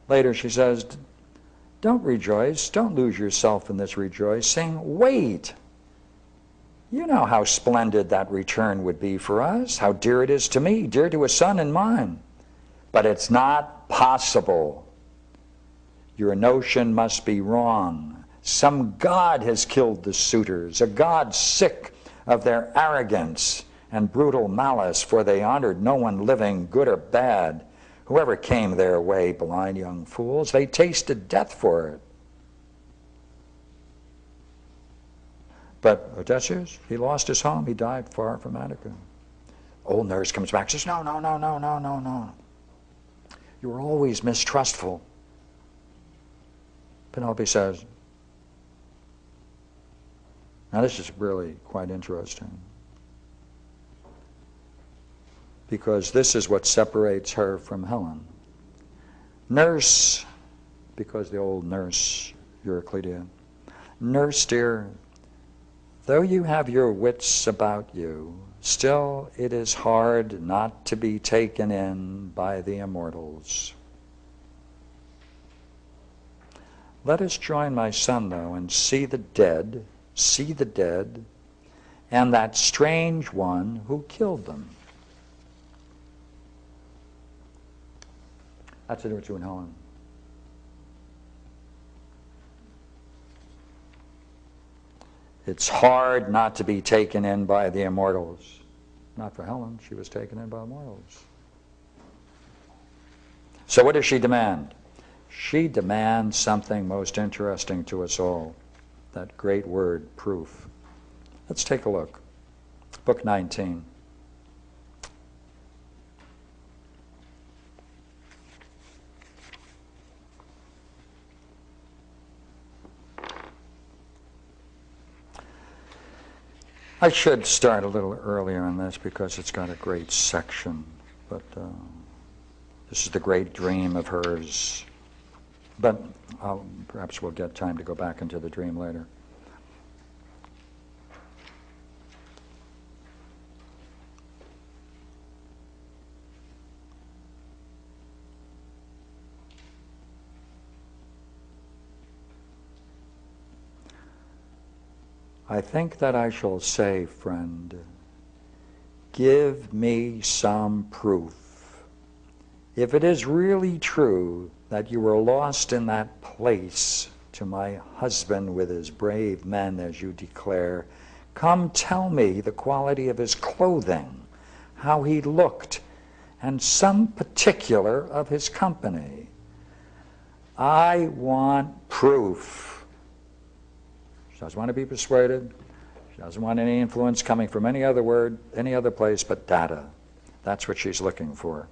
Later she says, don't rejoice, don't lose yourself in this rejoicing. Wait. You know how splendid that return would be for us, how dear it is to me, dear to a son and mine. But it's not possible. Your notion must be wrong. Some god has killed the suitors, a god sick of their arrogance and brutal malice, for they honored no one living, good or bad. Whoever came their way, blind young fools, they tasted death for it. But Odysseus, he lost his home. He died far from Attica. Old nurse comes back and says, no, no, no, no, no, no, no. You were always mistrustful. Penelope says, now this is really quite interesting, because this is what separates her from Helen. Nurse, because the old nurse, Eurycleia, nurse dear, though you have your wits about you, still it is hard not to be taken in by the immortals. Let us join my son, though, and see the dead, and that strange one who killed them. That's the difference between Helen. It's hard not to be taken in by the immortals. Not for Helen, she was taken in by immortals. So what does she demand? She demands something most interesting to us all, that great word, proof. Let's take a look. Book 19. I should start a little earlier on this because it's got a great section, but this is the great dream of hers. But perhaps we'll get time to go back into the dream later. I think that I shall say, friend, give me some proof. If it is really true that you were lost in that place to my husband with his brave men, as you declare, come tell me the quality of his clothing, how he looked, and some particular of his company. I want proof. She doesn't want to be persuaded. She doesn't want any influence coming from any other word, any other place but data. That's what she's looking for.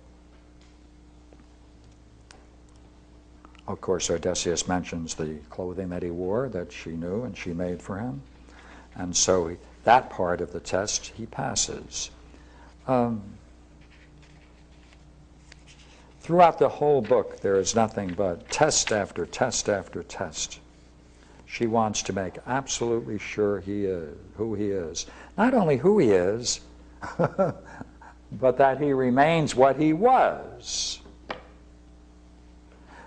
Of course, Odysseus mentions the clothing that he wore that she knew and she made for him. And so that part of the test he passes. Throughout the whole book, there is nothing but test after test after test. She wants to make absolutely sure he is who he is. Not only who he is, but that he remains what he was.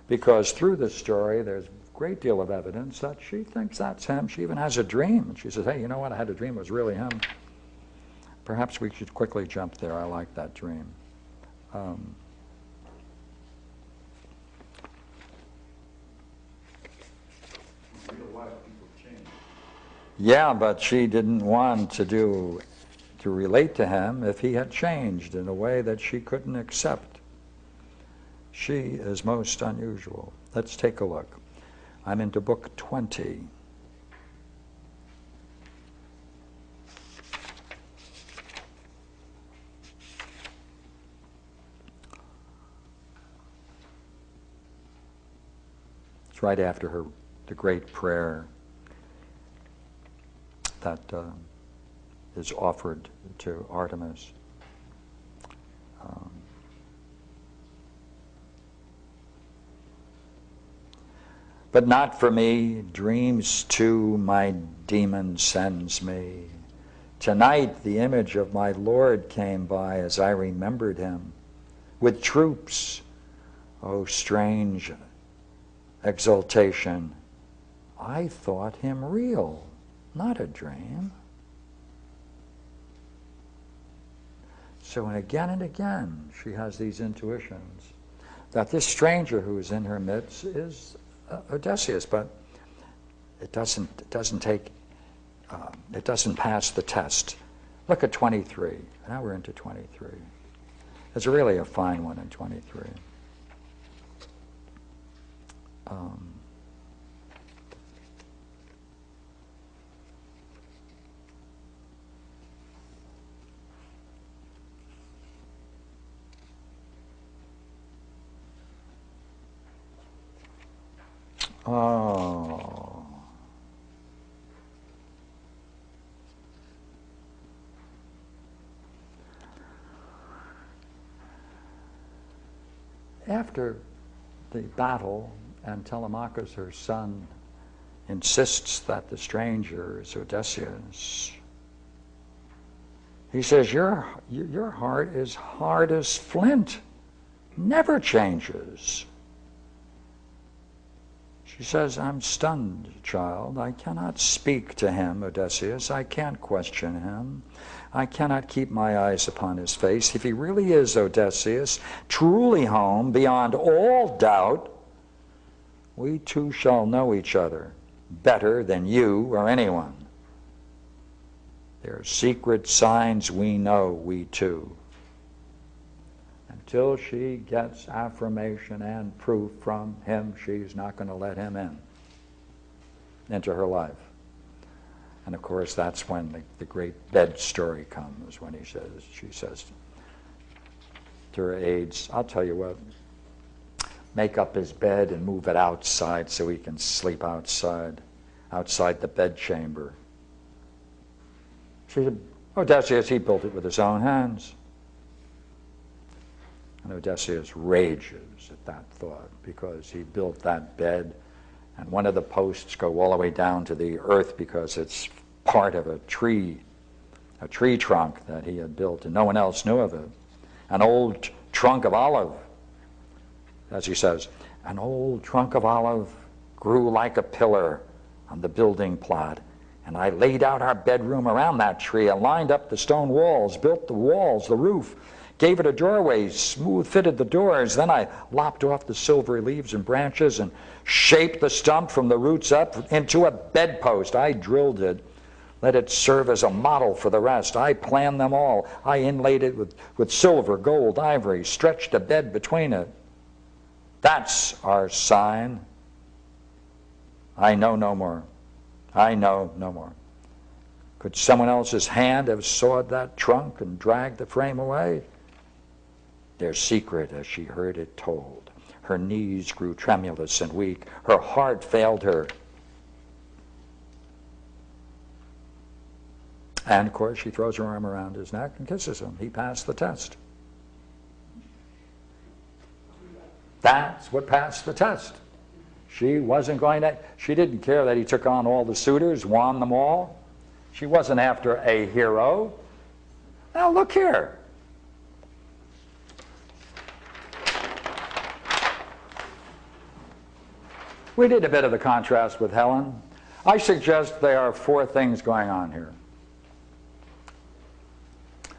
Because through this story, there's a great deal of evidence that she thinks that's him. She even has a dream. She says, hey, you know what? I had a dream. It was really him. Perhaps we should quickly jump there. I like that dream. Yeah, but she didn't want to relate to him if he had changed in a way that she couldn't accept. She is most unusual. Let's take a look. I'm into book 20. It's right after the great prayer that is offered to Artemis. But not for me, dreams too my demon sends me. Tonight the image of my Lord came by as I remembered him, with troops, oh strange exultation, I thought him real, not a dream. So and again, she has these intuitions that this stranger who is in her midst is Odysseus, but it doesn't pass the test. Look at 23. Now we're into 23. It's really a fine one in 23. Oh. After the battle, and Telemachus, her son, insists that the stranger is Odysseus, he says, your heart is hard as flint, never changes. She says, I'm stunned, child. I cannot speak to him, Odysseus. I can't question him. I cannot keep my eyes upon his face. If he really is Odysseus, truly home, beyond all doubt, we two shall know each other better than you or anyone. There are secret signs we know, we two. Until she gets affirmation and proof from him, she's not going to let him into her life. And of course, that's when the great bed story comes, when she says to her aides, I'll tell you what, make up his bed and move it outside so he can sleep outside the bedchamber. She said, Odysseus, he built it with his own hands. And Odysseus rages at that thought because he built that bed and one of the posts go all the way down to the earth because it's part of a tree trunk that he had built and no one else knew of it. An old trunk of olive, as he says, an old trunk of olive grew like a pillar on the building plot. And I laid out our bedroom around that tree and lined up the stone walls, built the walls, the roof, gave it a doorway, smooth fitted the doors. Then I lopped off the silvery leaves and branches and shaped the stump from the roots up into a bedpost. I drilled it, let it serve as a model for the rest. I planned them all. I inlaid it with silver, gold, ivory, stretched a bed between it. That's our sign. I know no more. I know no more. Could someone else's hand have sawed that trunk and dragged the frame away? Their secret, as she heard it told. Her knees grew tremulous and weak. Her heart failed her. And, of course, she throws her arm around his neck and kisses him. He passed the test. That's what passed the test. She didn't care that he took on all the suitors, won them all. She wasn't after a hero. Now, look here. We did a bit of the contrast with Helen. I suggest there are 4 things going on here.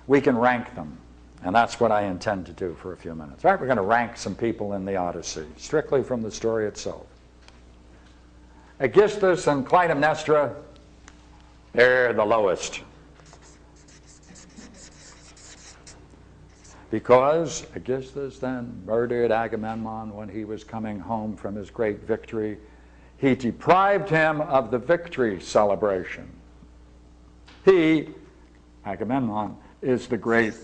We can rank them, and that's what I intend to do for a few minutes. All right, we're going to rank some people in the Odyssey, strictly from the story itself. Aegisthus and Clytemnestra, they're the lowest. Because Aegisthus then murdered Agamemnon when he was coming home from his great victory. He deprived him of the victory celebration. He, Agamemnon, is the great